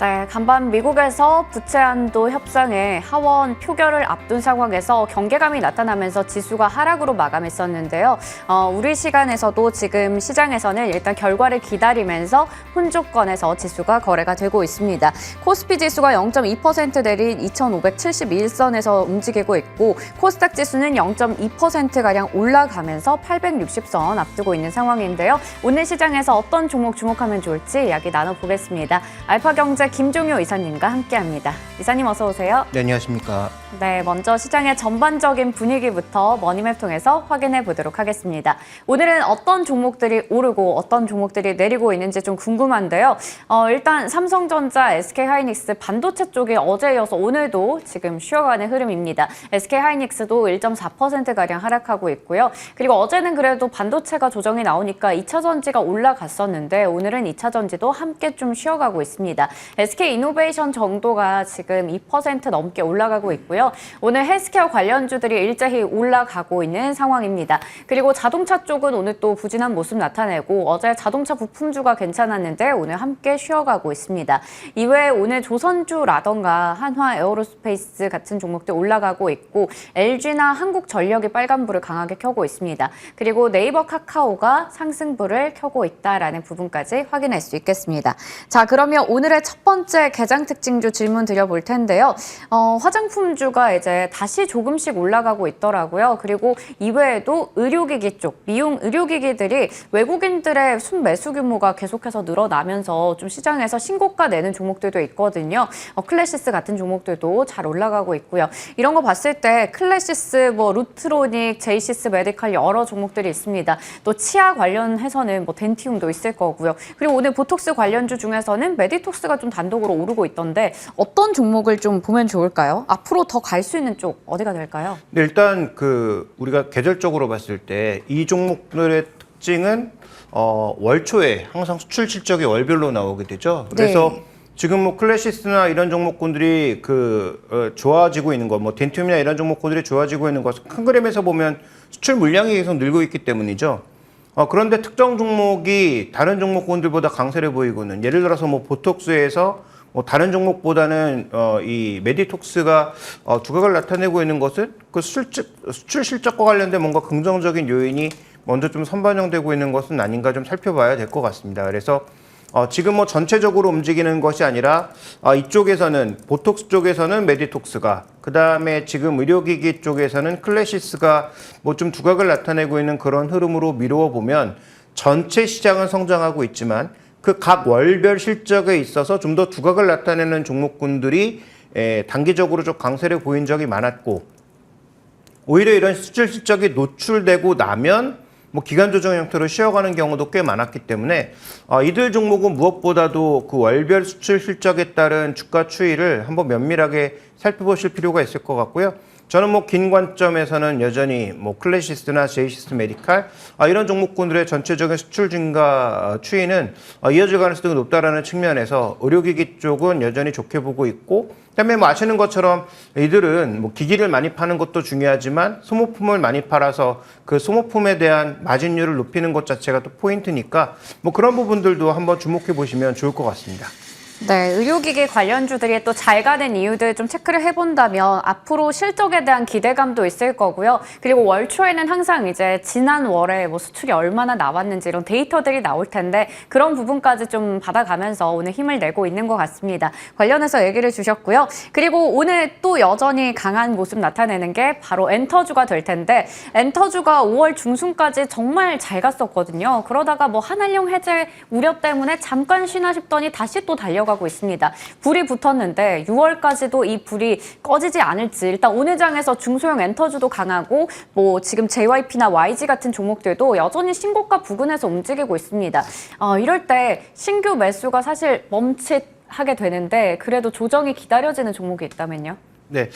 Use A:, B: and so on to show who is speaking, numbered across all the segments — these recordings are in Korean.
A: 네, 간밤 미국에서 부채 한도 협상에 하원 표결을 앞둔 상황에서 경계감이 나타나면서 지수가 하락으로 마감했었는데요. 우리 시간에서도 지금 시장에서는 일단 결과를 기다리면서 혼조권에서 지수가 거래가 되고 있습니다. 코스피 지수가 0.2% 내린 2,571선에서 움직이고 있고 코스닥 지수는 0.2%가량 올라가면서 860선 앞두고 있는 상황인데요. 오늘 시장에서 어떤 종목 주목하면 좋을지 이야기 나눠보겠습니다. 알파경제 김종효 이사님과 함께합니다. 이사님 어서 오세요.
B: 네, 안녕하십니까.
A: 네, 먼저 시장의 전반적인 분위기부터 머니맵 통해서 확인해 보도록 하겠습니다. 오늘은 어떤 종목들이 오르고 어떤 종목들이 내리고 있는지 좀 궁금한데요. 일단 삼성전자, SK하이닉스 반도체 쪽이 어제 이어서 오늘도 지금 쉬어가는 흐름입니다. SK하이닉스도 1.4%가량 하락하고 있고요. 그리고 어제는 그래도 반도체가 조정이 나오니까 2차 전지가 올라갔었는데 오늘은 2차 전지도 함께 좀 쉬어가고 있습니다. SK이노베이션 정도가 지금 2% 넘게 올라가고 있고요. 오늘 헬스케어 관련주들이 일제히 올라가고 있는 상황입니다. 그리고 자동차 쪽은 오늘 또 부진한 모습 나타내고 어제 자동차 부품주가 괜찮았는데 오늘 함께 쉬어가고 있습니다. 이외에 오늘 조선주라던가 한화 에어로스페이스 같은 종목들 올라가고 있고 LG나 한국전력이 빨간불을 강하게 켜고 있습니다. 그리고 네이버 카카오가 상승불을 켜고 있다라는 부분까지 확인할 수 있겠습니다. 자, 그러면 오늘의 첫 번째 개장 특징주 질문 드려볼 텐데요. 화장품주가 이제 다시 조금씩 올라가고 있더라고요. 그리고 이외에도 의료기기 쪽, 미용 의료기기들이 외국인들의 순매수 규모가 계속해서 늘어나면서 좀 시장에서 신고가 내는 종목들도 있거든요. 클래시스 같은 종목들도 잘 올라가고 있고요. 이런 거 봤을 때 클래시스, 루트로닉, 제이시스 메디칼 여러 종목들이 있습니다. 또 치아 관련해서는 덴티움도 있을 거고요. 그리고 오늘 보톡스 관련주 중에서는 메디톡스가 좀 단독으로 오르고 있던데 어떤 종목을 좀 보면 좋을까요? 앞으로 더 갈 수 있는 쪽 어디가 될까요?
B: 네, 일단 우리가 계절적으로 봤을 때 이 종목들의 특징은 월초에 항상 수출 실적이 월별로 나오게 되죠. 그래서
A: 네.
B: 지금 클래시스나 이런 종목군들이 좋아지고 있는 거, 덴티움이나 이런 종목군들이 좋아지고 있는 것은 큰 그림에서 보면 수출 물량이 계속 늘고 있기 때문이죠. 그런데 특정 종목이 다른 종목군들보다 강세를 보이고는 예를 들어서 보톡스에서 다른 종목보다는 이 메디톡스가 두각을 나타내고 있는 것은 그 수출 실적과 관련된 뭔가 긍정적인 요인이 먼저 좀 선반영되고 있는 것은 아닌가 좀 살펴봐야 될 것 같습니다. 그래서 지금 전체적으로 움직이는 것이 아니라 이쪽에서는 보톡스 쪽에서는 메디톡스가 그다음에 지금 의료기기 쪽에서는 클래시스가 좀 두각을 나타내고 있는 그런 흐름으로 미루어 보면 전체 시장은 성장하고 있지만 그 각 월별 실적에 있어서 좀 더 두각을 나타내는 종목군들이 단기적으로 좀 강세를 보인 적이 많았고 오히려 이런 수출 실적이 노출되고 나면 기간 조정 형태로 쉬어가는 경우도 꽤 많았기 때문에 이들 종목은 무엇보다도 그 월별 수출 실적에 따른 주가 추이를 한번 면밀하게 살펴보실 필요가 있을 것 같고요. 저는 긴 관점에서는 여전히 클래시스나 제이시스 메디칼 이런 종목군들의 전체적인 수출 증가 추이는 이어질 가능성이 높다라는 측면에서 의료기기 쪽은 여전히 좋게 보고 있고 그다음에 아시는 것처럼 이들은 기기를 많이 파는 것도 중요하지만 소모품을 많이 팔아서 그 소모품에 대한 마진율을 높이는 것 자체가 또 포인트니까 그런 부분들도 한번 주목해 보시면 좋을 것 같습니다.
A: 네, 의료기기 관련주들이 또 잘 가는 이유들 좀 체크를 해본다면 앞으로 실적에 대한 기대감도 있을 거고요. 그리고 월 초에는 항상 이제 지난 월에 수출이 얼마나 나왔는지 이런 데이터들이 나올 텐데 그런 부분까지 좀 받아가면서 오늘 힘을 내고 있는 것 같습니다. 관련해서 얘기를 주셨고요. 그리고 오늘 또 여전히 강한 모습 나타내는 게 바로 엔터주가 될 텐데 엔터주가 5월 중순까지 정말 잘 갔었거든요. 그러다가 한한령 해제 우려 때문에 잠깐 쉬나 싶더니 다시 또 달려가고 있습니다. 불이 붙었는데 6월까지도 이 불이 꺼지지 않을지 일단 오늘 장에서 중소형 엔터주도 강하고 지금 JYP나 YG 같은 종목들도 여전히 신고가 부근에서 움직이고 있습니다. 이럴 때 신규 매수가 사실 멈칫하게 되는데 그래도 조정이 기다려지는 종목이 있다면요?
B: 네,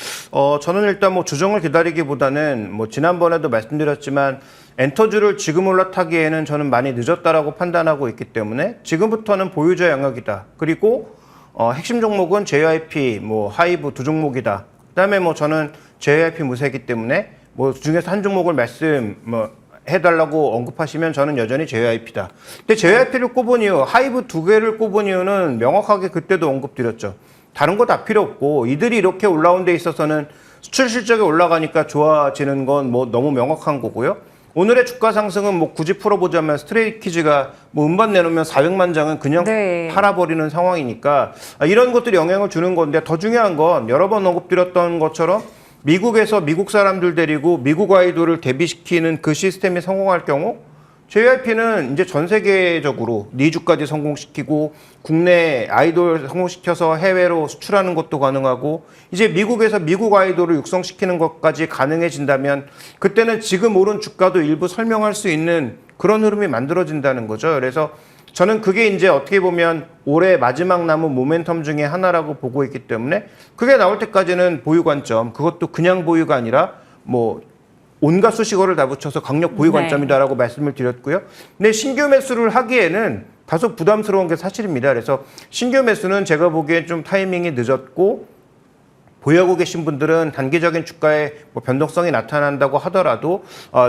B: 저는 일단 조정을 기다리기보다는 지난번에도 말씀드렸지만 엔터주를 지금 올라타기에는 저는 많이 늦었다라고 판단하고 있기 때문에 지금부터는 보유자 영역이다. 그리고 핵심 종목은 JYP, 하이브 두 종목이다. 그다음에 저는 JYP 무세이기 때문에 중에서 한 종목을 해달라고 언급하시면 저는 여전히 JYP다. 근데 JYP를 꼽은 이유, 하이브 두 개를 꼽은 이유는 명확하게 그때도 언급드렸죠. 다른 거 다 필요 없고 이들이 이렇게 올라온 데 있어서는 수출 실적이 올라가니까 좋아지는 건 뭐 너무 명확한 거고요. 오늘의 주가 상승은 뭐 굳이 풀어보자면 스트레이키즈가 뭐 음반 내놓으면 400만 장은 그냥
A: 네.
B: 팔아버리는 상황이니까 이런 것들이 영향을 주는 건데 더 중요한 건 여러 번 언급드렸던 것처럼 미국에서 미국 사람들 데리고 미국 아이돌을 데뷔시키는 그 시스템이 성공할 경우 JYP는 이제 전 세계적으로 니주까지 성공시키고 국내 아이돌 성공시켜서 해외로 수출하는 것도 가능하고 이제 미국에서 미국 아이돌을 육성시키는 것까지 가능해진다면 그때는 지금 오른 주가도 일부 설명할 수 있는 그런 흐름이 만들어진다는 거죠. 그래서 저는 그게 이제 어떻게 보면 올해 마지막 남은 모멘텀 중에 하나라고 보고 있기 때문에 그게 나올 때까지는 보유 관점, 그것도 그냥 보유가 아니라 뭐 온갖 수식어를 다 붙여서 강력 보유 관점이다라고 말씀을 드렸고요. 근데 신규 매수를 하기에는 다소 부담스러운 게 사실입니다. 그래서 신규 매수는 제가 보기엔 좀 타이밍이 늦었고 보유하고 계신 분들은 단기적인 주가의 뭐 변동성이 나타난다고 하더라도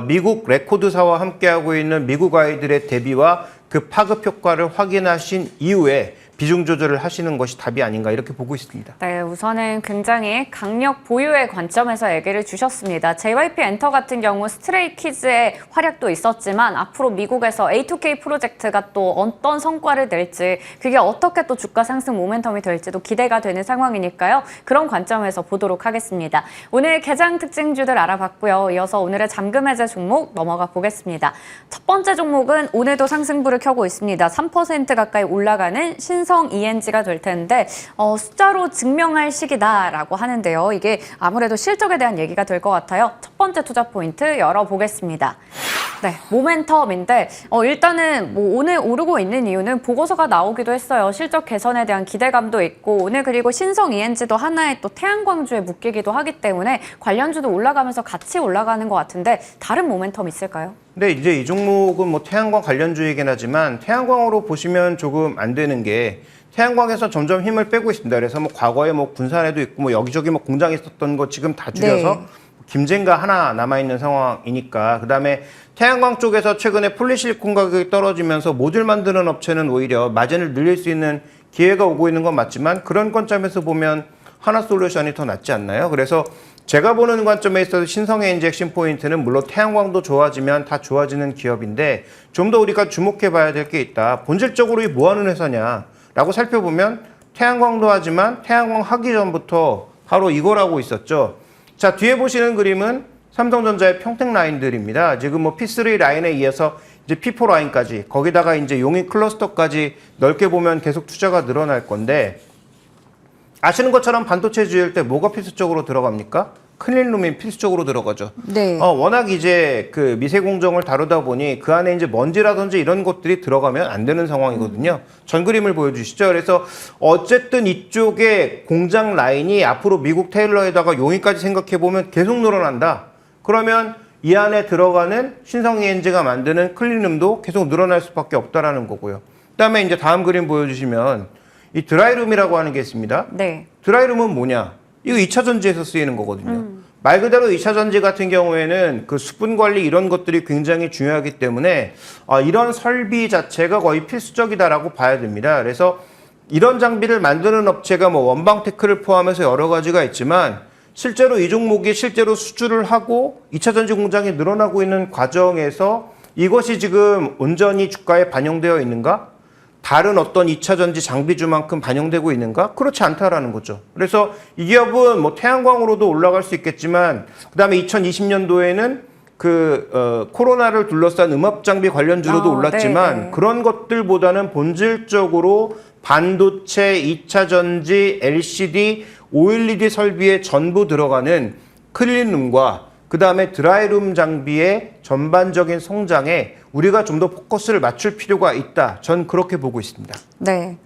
B: 미국 레코드사와 함께하고 있는 미국 아이들의 대비와 그 파급 효과를 확인하신 이후에 비중 조절을 하시는 것이 답이 아닌가 이렇게 보고 있습니다.
A: 네, 우선은 굉장히 강력 보유의 관점에서 얘기를 주셨습니다. JYP 엔터 같은 경우 스트레이키즈의 활약도 있었지만 앞으로 미국에서 A2K 프로젝트가 또 어떤 성과를 낼지 그게 어떻게 또 주가 상승 모멘텀이 될지도 기대가 되는 상황이니까요. 그런 관점에서 보도록 하겠습니다. 오늘 개장 특징주들 알아봤고요. 이어서 오늘의 잠금 해제 종목 넘어가 보겠습니다. 첫 번째 종목은 오늘도 상승부를 켜고 있습니다. 3% 가까이 올라가는 신성 ENG가 될 텐데 숫자로 증명할 시기다라고 하는데요. 이게 아무래도 실적에 대한 얘기가 될 것 같아요. 첫 번째 투자 포인트 열어보겠습니다. 네, 모멘텀인데 일단은 뭐 오늘 오르고 있는 이유는 보고서가 나오기도 했어요. 실적 개선에 대한 기대감도 있고 오늘 그리고 신성 ENG도 하나의 또 태양광주에 묶이기도 하기 때문에 관련주도 올라가면서 같이 올라가는 것 같은데 다른 모멘텀 있을까요?
B: 근데 이제 이 종목은 뭐 태양광 관련주이긴 하지만 태양광으로 보시면 조금 안 되는 게 태양광에서 점점 힘을 빼고 있습니다. 그래서 뭐 과거에 뭐 군산에도 있고 뭐 여기저기 뭐 공장이 있었던 거 지금 다 줄여서
A: 네.
B: 김젠가 하나 남아있는 상황이니까 그다음에 태양광 쪽에서 최근에 폴리실리콘 가격이 떨어지면서 모듈 만드는 업체는 오히려 마진을 늘릴 수 있는 기회가 오고 있는 건 맞지만 그런 관점에서 보면 하나솔루션이 더 낫지 않나요? 그래서 제가 보는 관점에 있어서 신성의 인젝션 포인트는 물론 태양광도 좋아지면 다 좋아지는 기업인데 좀 더 우리가 주목해 봐야 될 게 있다. 본질적으로 이 뭐 하는 회사냐라고 살펴보면 태양광도 하지만 태양광 하기 전부터 바로 이걸 하고 있었죠. 자, 뒤에 보시는 그림은 삼성전자의 평택 라인들입니다. 지금 뭐 P3 라인에 이어서 이제 P4 라인까지 거기다가 이제 용인 클러스터까지 넓게 보면 계속 투자가 늘어날 건데 아시는 것처럼 반도체 지을 때 뭐가 필수적으로 들어갑니까? 클린룸이 필수적으로 들어가죠.
A: 네.
B: 워낙 이제 그 미세 공정을 다루다 보니 그 안에 이제 먼지라든지 이런 것들이 들어가면 안 되는 상황이거든요. 전 그림을 보여주시죠. 그래서 어쨌든 이쪽에 공장 라인이 앞으로 미국 테일러에다가 용인까지 생각해 보면 계속 늘어난다. 그러면 이 안에 들어가는 신성 ENG가 만드는 클린룸도 계속 늘어날 수밖에 없다라는 거고요. 그다음에 이제 다음 그림 보여주시면 이 드라이룸이라고 하는 게 있습니다.
A: 네.
B: 드라이룸은 뭐냐? 이거 2차 전지에서 쓰이는 거거든요. 말 그대로 2차 전지 같은 경우에는 그 수분 관리 이런 것들이 굉장히 중요하기 때문에 이런 설비 자체가 거의 필수적이다라고 봐야 됩니다. 그래서 이런 장비를 만드는 업체가 뭐 원방테크를 포함해서 여러 가지가 있지만 실제로 이 종목이 실제로 수주를 하고 2차 전지 공장이 늘어나고 있는 과정에서 이것이 지금 온전히 주가에 반영되어 있는가? 다른 어떤 2차 전지 장비주만큼 반영되고 있는가? 그렇지 않다라는 거죠. 그래서 이 기업은 뭐 태양광으로도 올라갈 수 있겠지만 그다음에 2020년도에는 코로나를 둘러싼 음압 장비 관련주로도 올랐지만
A: 네네.
B: 그런 것들보다는 본질적으로 반도체, 2차 전지, LCD, OLED 설비에 전부 들어가는 클린룸과 그 다음에 드라이룸 장비의 전반적인 성장에 우리가 좀 더 포커스를 맞출 필요가 있다. 전 그렇게 보고 있습니다.
A: 네.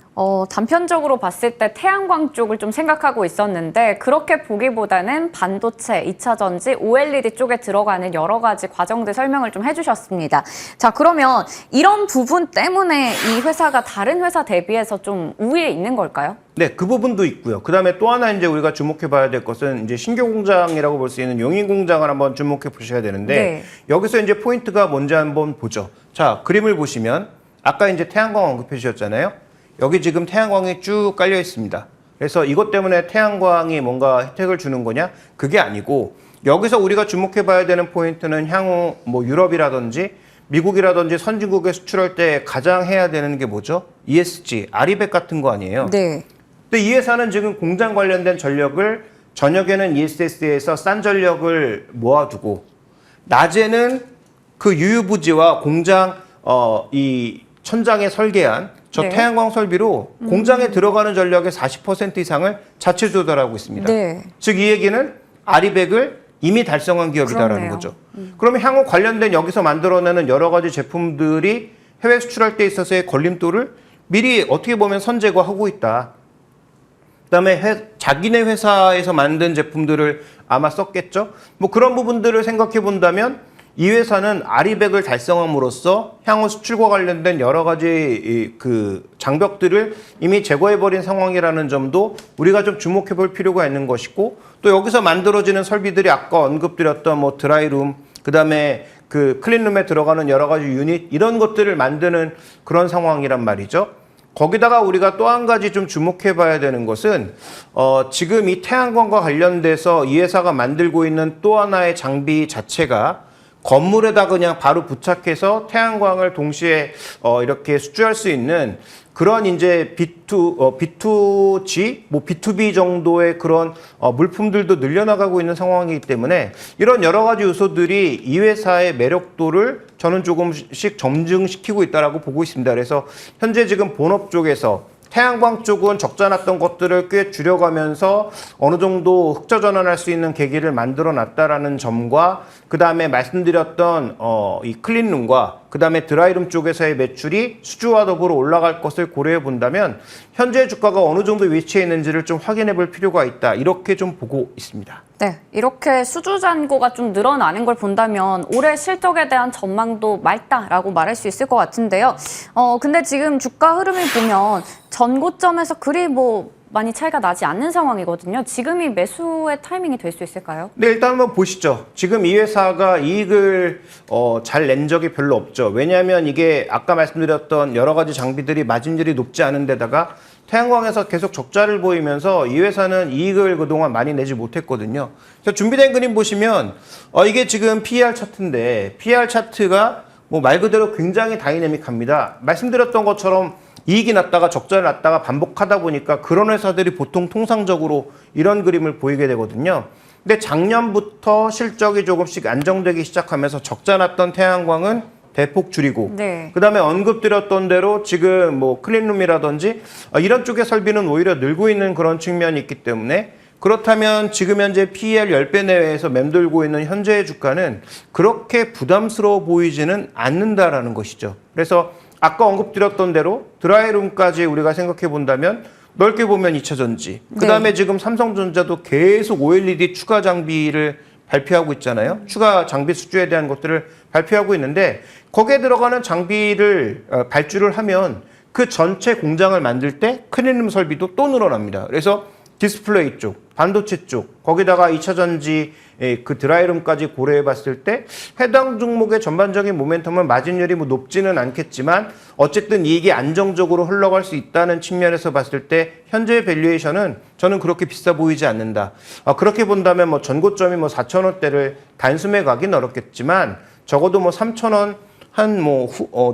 A: 단편적으로 봤을 때 태양광 쪽을 좀 생각하고 있었는데 그렇게 보기보다는 반도체, 2차 전지, OLED 쪽에 들어가는 여러 가지 과정들 설명을 좀 해주셨습니다. 자, 그러면 이런 부분 때문에 이 회사가 다른 회사 대비해서 좀 우위에 있는 걸까요?
B: 네, 그 부분도 있고요. 그 다음에 또 하나 이제 우리가 주목해 봐야 될 것은 이제 신규 공장이라고 볼 수 있는 용인 공장을 한번 주목해 보셔야 되는데
A: 네.
B: 여기서 이제 포인트가 뭔지 한번 보죠. 자, 그림을 보시면 아까 이제 태양광 언급해 주셨잖아요. 여기 지금 태양광이 쭉 깔려 있습니다. 그래서 이것 때문에 태양광이 뭔가 혜택을 주는 거냐? 그게 아니고 여기서 우리가 주목해 봐야 되는 포인트는 향후 뭐 유럽이라든지 미국이라든지 선진국에 수출할 때 가장 해야 되는 게 뭐죠? ESG, 아리백 같은 거 아니에요?
A: 네.
B: 근데 이 회사는 지금 공장 관련된 전력을 저녁에는 ESS에서 싼 전력을 모아두고 낮에는 그 유유부지와 공장 이 천장에 설계한 저
A: 네.
B: 태양광 설비로 공장에 들어가는 전력의 40% 이상을 자체 조달하고 있습니다.
A: 네.
B: 즉 이 얘기는 아리백을 이미 달성한 기업이다라는
A: 그렇네요.
B: 거죠. 그러면 향후 관련된 여기서 만들어내는 여러 가지 제품들이 해외 수출할 때 있어서의 걸림돌을 미리 어떻게 보면 선제거하고 있다. 그다음에 자기네 회사에서 만든 제품들을 아마 썼겠죠. 뭐 그런 부분들을 생각해 본다면 이 회사는 아리백을 달성함으로써 향후 수출과 관련된 여러 가지 그 장벽들을 이미 제거해버린 상황이라는 점도 우리가 좀 주목해 볼 필요가 있는 것이고 또 여기서 만들어지는 설비들이 아까 언급드렸던 뭐 드라이룸 그다음에 그 클린룸에 들어가는 여러 가지 유닛 이런 것들을 만드는 그런 상황이란 말이죠. 거기다가 우리가 또 한 가지 좀 주목해 봐야 되는 것은 지금 이 태양광과 관련돼서 이 회사가 만들고 있는 또 하나의 장비 자체가 건물에다 그냥 바로 부착해서 태양광을 동시에 이렇게 수주할 수 있는 그런 이제 B2G, 뭐 B2B 정도의 그런 물품들도 늘려나가고 있는 상황이기 때문에 이런 여러 가지 요소들이 이 회사의 매력도를 저는 조금씩 점증시키고 있다라고 보고 있습니다. 그래서 현재 지금 본업 쪽에서 태양광 쪽은 적자 났던 것들을 꽤 줄여가면서 어느 정도 흑자 전환할 수 있는 계기를 만들어 놨다라는 점과 그 다음에 말씀드렸던 이 클린룸과 그 다음에 드라이룸 쪽에서의 매출이 수주와 더불어 올라갈 것을 고려해 본다면 현재 주가가 어느 정도 위치해 있는지를 좀 확인해 볼 필요가 있다. 이렇게 좀 보고 있습니다.
A: 네, 이렇게 수주 잔고가 좀 늘어나는 걸 본다면 올해 실적에 대한 전망도 맑다라고 말할 수 있을 것 같은데요. 근데 지금 주가 흐름을 보면 전고점에서 그리 뭐 많이 차이가 나지 않는 상황이거든요. 지금이 매수의 타이밍이 될 수 있을까요?
B: 네, 일단 한번 보시죠. 지금 이 회사가 이익을 잘 낸 적이 별로 없죠. 왜냐하면 이게 아까 말씀드렸던 여러 가지 장비들이 마진율이 높지 않은 데다가 태양광에서 계속 적자를 보이면서 이 회사는 이익을 그동안 많이 내지 못했거든요. 그래서 준비된 그림 보시면 이게 지금 PER 차트인데 PER 차트가 뭐 말 그대로 굉장히 다이내믹합니다. 말씀드렸던 것처럼 이익이 났다가 적자를 났다가 반복하다 보니까 그런 회사들이 보통 통상적으로 이런 그림을 보이게 되거든요. 근데 작년부터 실적이 조금씩 안정되기 시작하면서 적자 났던 태양광은 대폭 줄이고
A: 네.
B: 그다음에 언급드렸던 대로 지금 뭐 클린룸이라든지 이런 쪽의 설비는 오히려 늘고 있는 그런 측면이 있기 때문에 그렇다면 지금 현재 PER 10배 내외에서 맴돌고 있는 현재의 주가는 그렇게 부담스러워 보이지는 않는다라는 것이죠. 그래서 아까 언급드렸던 대로 드라이룸까지 우리가 생각해 본다면 넓게 보면 2차 전지. 그다음에
A: 네.
B: 지금 삼성전자도 계속 OLED 추가 장비를 발표하고 있잖아요. 추가 장비 수주에 대한 것들을 발표하고 있는데 거기에 들어가는 장비를 발주를 하면 그 전체 공장을 만들 때 클린룸 설비도 또 늘어납니다. 그래서 디스플레이 쪽, 반도체 쪽, 거기다가 2차 전지 그 드라이룸까지 고려해 봤을 때 해당 종목의 전반적인 모멘텀은 마진율이 뭐 높지는 않겠지만 어쨌든 이익이 안정적으로 흘러갈 수 있다는 측면에서 봤을 때 현재의 밸류에이션은 저는 그렇게 비싸 보이지 않는다. 그렇게 본다면 뭐 전고점이 뭐 4,000원대를 단숨에 가긴 어렵겠지만 적어도 뭐 3,000원 한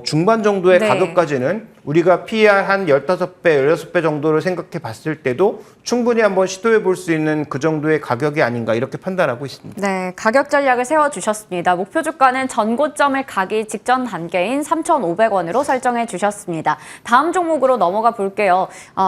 B: 중반 정도의
A: 네.
B: 가격까지는 우리가 PER 한 15배, 16배 정도를 생각해 봤을 때도 충분히 한번 시도해 볼 수 있는 그 정도의 가격이 아닌가 이렇게 판단하고 있습니다.
A: 네, 가격 전략을 세워주셨습니다. 목표 주가는 전고점을 가기 직전 단계인 3,500원으로 설정해 주셨습니다. 다음 종목으로 넘어가 볼게요.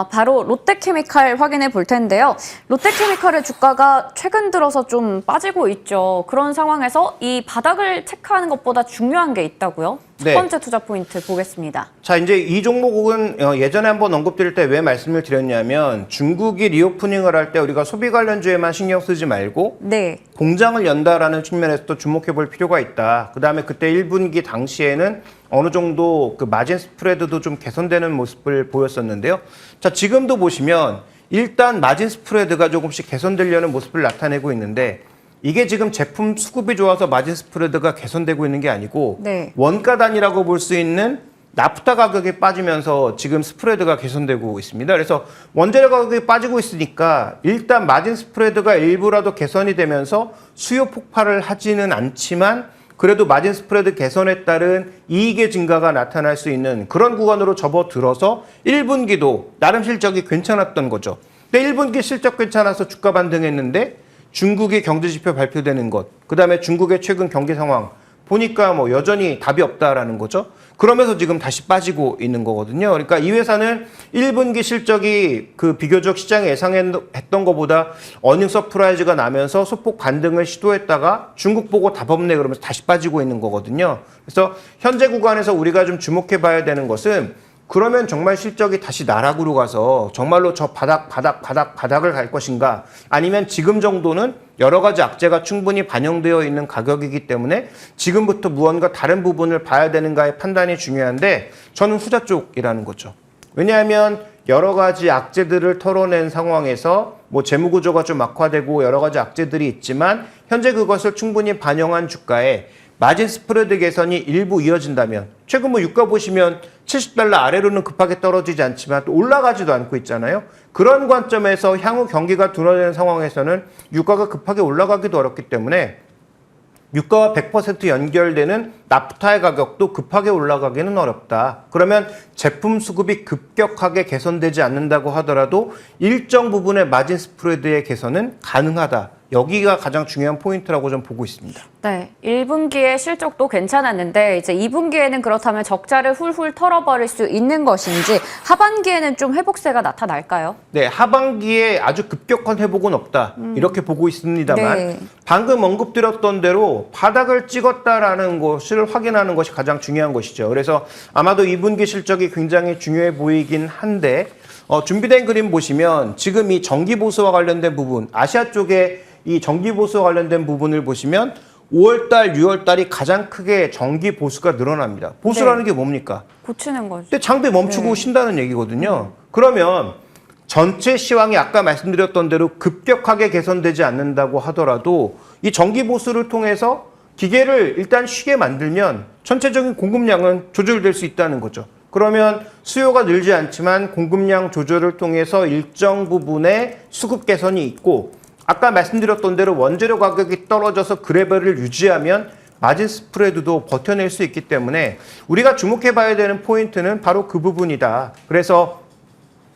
A: 바로 롯데케미칼 확인해 볼 텐데요. 롯데케미칼의 주가가 최근 들어서 좀 빠지고 있죠. 그런 상황에서 이 바닥을 체크하는 것보다 중요한 게 있다고요? 첫
B: 네.
A: 번째 투자 포인트 보겠습니다.
B: 자, 이제 이 종목은 예전에 한번 언급드릴 때 왜 말씀을 드렸냐면 중국이 리오프닝을 할 때 우리가 소비 관련주에만 신경 쓰지 말고
A: 네.
B: 공장을 연다라는 측면에서 또 주목해 볼 필요가 있다. 그다음에 그때 1분기 당시에는 어느 정도 그 마진 스프레드도 좀 개선되는 모습을 보였었는데요. 자, 지금도 보시면 일단 마진 스프레드가 조금씩 개선되려는 모습을 나타내고 있는데 이게 지금 제품 수급이 좋아서 마진 스프레드가 개선되고 있는 게 아니고
A: 네.
B: 원가 단위라고 볼 수 있는 나프타 가격이 빠지면서 지금 스프레드가 개선되고 있습니다. 그래서 원재료 가격이 빠지고 있으니까 일단 마진 스프레드가 일부라도 개선이 되면서 수요 폭발을 하지는 않지만 그래도 마진 스프레드 개선에 따른 이익의 증가가 나타날 수 있는 그런 구간으로 접어들어서 1분기도 나름 실적이 괜찮았던 거죠. 근데 1분기 실적 괜찮아서 주가 반등했는데 중국의 경제지표 발표되는 것, 그다음에 중국의 최근 경기 상황 보니까 뭐 여전히 답이 없다라는 거죠. 그러면서 지금 다시 빠지고 있는 거거든요. 그러니까 이 회사는 1분기 실적이 그 비교적 시장에 예상했던 것보다 어닝 서프라이즈가 나면서 소폭 반등을 시도했다가 중국 보고 답 없네 그러면서 다시 빠지고 있는 거거든요. 그래서 현재 구간에서 우리가 좀 주목해 봐야 되는 것은 그러면 정말 실적이 다시 나락으로 가서 정말로 저 바닥을 갈 것인가 아니면 지금 정도는 여러 가지 악재가 충분히 반영되어 있는 가격이기 때문에 지금부터 무언가 다른 부분을 봐야 되는가의 판단이 중요한데 저는 후자 쪽이라는 거죠. 왜냐하면 여러 가지 악재들을 털어낸 상황에서 뭐 재무 구조가 좀 악화되고 여러 가지 악재들이 있지만 현재 그것을 충분히 반영한 주가에 마진 스프레드 개선이 일부 이어진다면 최근 뭐 유가 보시면 $70 아래로는 급하게 떨어지지 않지만 또 올라가지도 않고 있잖아요. 그런 관점에서 향후 경기가 둔화되는 상황에서는 유가가 급하게 올라가기도 어렵기 때문에 유가와 100% 연결되는 나프타의 가격도 급하게 올라가기는 어렵다. 그러면 제품 수급이 급격하게 개선되지 않는다고 하더라도 일정 부분의 마진 스프레드의 개선은 가능하다. 여기가 가장 중요한 포인트라고 좀 보고 있습니다.
A: 네, 1분기에 실적도 괜찮았는데 이제 2분기에는 그렇다면 적자를 훌훌 털어버릴 수 있는 것인지 하반기에는 좀 회복세가 나타날까요?
B: 네, 하반기에 아주 급격한 회복은 없다. 이렇게 보고 있습니다만
A: 네.
B: 방금 언급드렸던 대로 바닥을 찍었다라는 것을 확인하는 것이 가장 중요한 것이죠. 그래서 아마도 2분기 실적이 굉장히 중요해 보이긴 한데 준비된 그림 보시면 지금 이 전기보수와 관련된 부분, 아시아 쪽에 이 전기보수와 관련된 부분을 보시면 5월달, 6월달이 가장 크게 전기보수가 늘어납니다. 보수라는 게 뭡니까?
A: 고치는 거죠.
B: 근데 장비 멈추고 쉰다는 얘기거든요. 그러면 전체 시황이 아까 말씀드렸던 대로 급격하게 개선되지 않는다고 하더라도 이 전기보수를 통해서 기계를 일단 쉬게 만들면 전체적인 공급량은 조절될 수 있다는 거죠. 그러면 수요가 늘지 않지만 공급량 조절을 통해서 일정 부분의 수급 개선이 있고 아까 말씀드렸던 대로 원재료 가격이 떨어져서 그 레벨을 유지하면 마진 스프레드도 버텨낼 수 있기 때문에 우리가 주목해 봐야 되는 포인트는 바로 그 부분이다. 그래서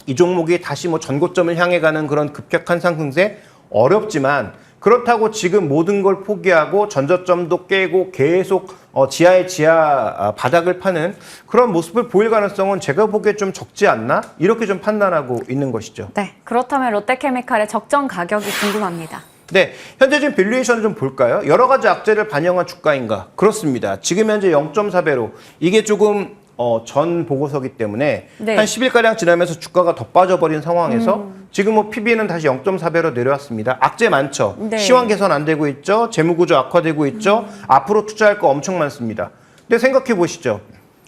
B: 이 종목이 다시 뭐 전고점을 향해 가는 그런 급격한 상승세 어렵지만 그렇다고 지금 모든 걸 포기하고 전저점도 깨고 계속 지하의 지하 바닥을 파는 그런 모습을 보일 가능성은 제가 보기에 좀 적지 않나? 이렇게 좀 판단하고 있는 것이죠.
A: 네, 그렇다면 롯데케미칼의 적정 가격이 궁금합니다.
B: 네, 현재 지금 밸류에이션을 좀 볼까요? 여러 가지 악재를 반영한 주가인가? 그렇습니다. 지금 현재 0.4배로 이게 조금 전 보고서기 때문에
A: 네.
B: 한 10일가량 지나면서 주가가 더 빠져버린 상황에서 지금 뭐 PB는 다시 0.4배로 내려왔습니다. 악재 많죠.
A: 네.
B: 시황 개선 안 되고 있죠. 재무구조 악화되고 있죠. 앞으로 투자할 거 엄청 많습니다. 근데 생각해 보시죠.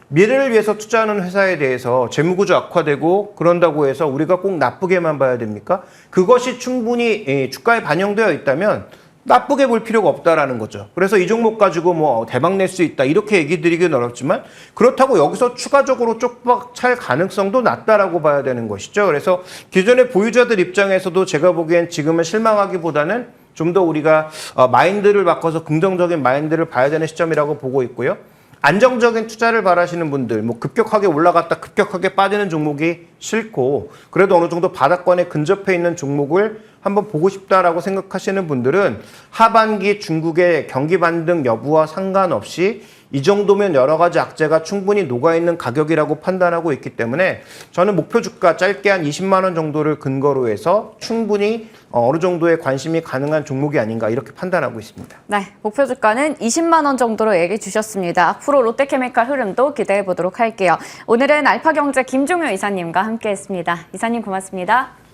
B: 미래를 위해서 투자하는 회사에 대해서 재무구조 악화되고 그런다고 해서 우리가 꼭 나쁘게만 봐야 됩니까? 그것이 충분히 주가에 반영되어 있다면 나쁘게 볼 필요가 없다라는 거죠. 그래서 이 종목 가지고 뭐 대박 낼 수 있다 이렇게 얘기 드리기는 어렵지만 그렇다고 여기서 추가적으로 쪽박 찰 가능성도 낮다라고 봐야 되는 것이죠. 그래서 기존의 보유자들 입장에서도 제가 보기엔 지금은 실망하기보다는 좀 더 우리가 마인드를 바꿔서 긍정적인 마인드를 봐야 되는 시점이라고 보고 있고요. 안정적인 투자를 바라시는 분들, 뭐 급격하게 올라갔다 급격하게 빠지는 종목이 싫고 그래도 어느 정도 바닥권에 근접해 있는 종목을 한번 보고 싶다라고 생각하시는 분들은 하반기 중국의 경기 반등 여부와 상관없이 이 정도면 여러 가지 악재가 충분히 녹아있는 가격이라고 판단하고 있기 때문에 저는 목표 주가 짧게 한 20만 원 정도를 근거로 해서 충분히 어느 정도의 관심이 가능한 종목이 아닌가 이렇게 판단하고 있습니다.
A: 네, 목표 주가는 20만 원 정도로 얘기 주셨습니다. 앞으로 롯데케미칼 흐름도 기대해 보도록 할게요. 오늘은 알파경제 김종효 이사님과 함께했습니다. 이사님 고맙습니다.